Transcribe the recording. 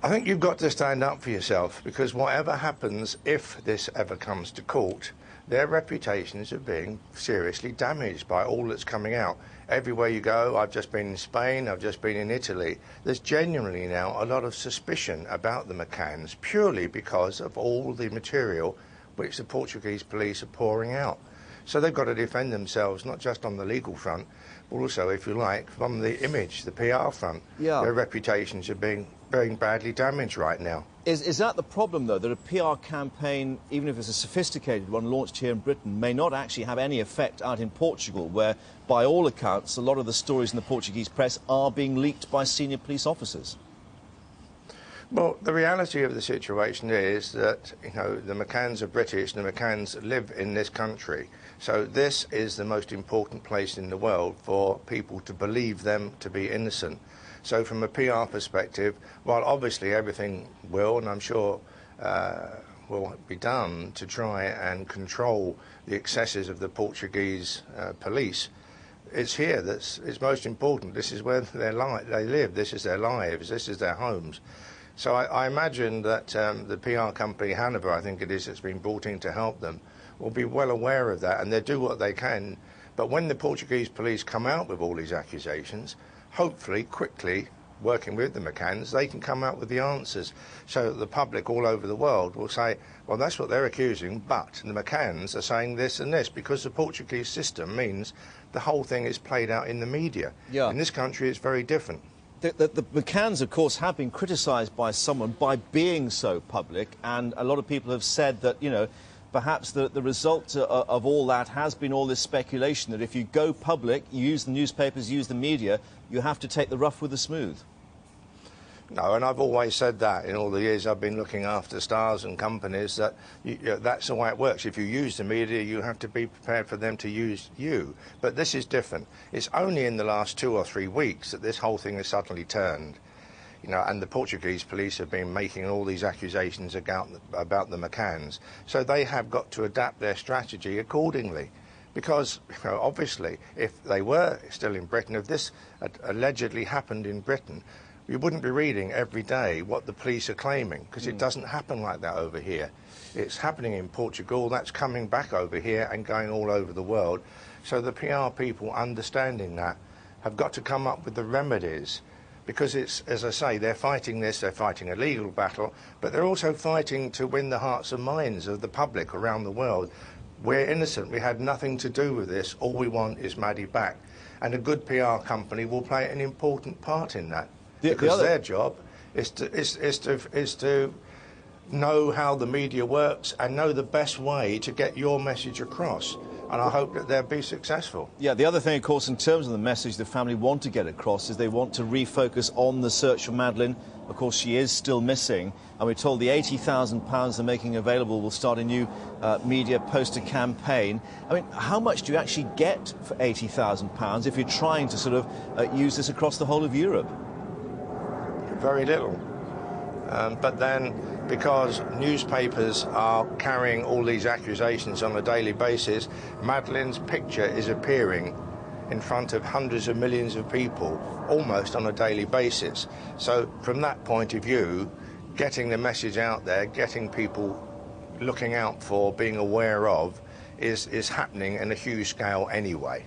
I think you've got to stand up for yourself, because whatever happens, if this ever comes to court, their reputations are being seriously damaged by all that's coming out. Everywhere you go, I've just been in Spain, I've just been in Italy, there's genuinely now a lot of suspicion about the McCanns, purely because of all the material which the Portuguese police are pouring out. So they've got to defend themselves, not just on the legal front, but also, if you like, from the image, the PR front. Yeah. Their reputations are being badly damaged right now. Is that the problem, though, that a PR campaign, even if it's a sophisticated one launched here in Britain, may not actually have any effect out in Portugal, where, by all accounts, a lot of the stories in the Portuguese press are being leaked by senior police officers? Well, the reality of the situation is that, you know, the McCanns are British and the McCanns live in this country. So this is the most important place in the world for people to believe them to be innocent. So from a PR perspective, while obviously everything will, and I'm sure will be done to try and control the excesses of the Portuguese police, it's here it's most important. This is where they live, this is their lives, this is their homes. So I imagine that the PR company, Hanover, I think it is, that's been brought in to help them, will be well aware of that, and they'll do what they can. But when the Portuguese police come out with all these accusations, hopefully, quickly, working with the McCanns, they can come out with the answers, so that the public all over the world will say, well, that's what they're accusing, but the McCanns are saying this and this, because the Portuguese system means the whole thing is played out in the media. Yeah. In this country, it's very different. The McCanns, of course, have been criticised by someone by being so public, and a lot of people have said that, you know, perhaps the result of all that has been all this speculation that if you go public, you use the newspapers, use the media, you have to take the rough with the smooth. No, and I've always said that in all the years I've been looking after stars and companies, that that's the way it works. If you use the media, you have to be prepared for them to use you. But this is different. It's only in the last 2 or 3 weeks that this whole thing has suddenly turned. You know, and the Portuguese police have been making all these accusations about the McCanns. So they have got to adapt their strategy accordingly. Because, you know, obviously, if they were still in Britain, if this had allegedly happened in Britain, you wouldn't be reading every day what the police are claiming, because it doesn't happen like that over here. It's happening in Portugal, that's coming back over here and going all over the world. So the PR people, understanding that, have got to come up with the remedies, because it's, as I say, they're fighting this, they're fighting a legal battle, but they're also fighting to win the hearts and minds of the public around the world. We're innocent, we had nothing to do with this, all we want is Maddie back. And a good PR company will play an important part in that. Because their job is to know how the media works and know the best way to get your message across. And I hope that they'll be successful. Yeah, the other thing, of course, in terms of the message the family want to get across is they want to refocus on the search for Madeleine. Of course, she is still missing. And we're told the £80,000 they're making available will start a new media poster campaign. I mean, how much do you actually get for £80,000 if you're trying to sort of use this across the whole of Europe? Very little. But then, because newspapers are carrying all these accusations on a daily basis, Madeleine's picture is appearing in front of hundreds of millions of people almost on a daily basis. So from that point of view, getting the message out there, getting people looking out for, being aware of, is happening in a huge scale anyway.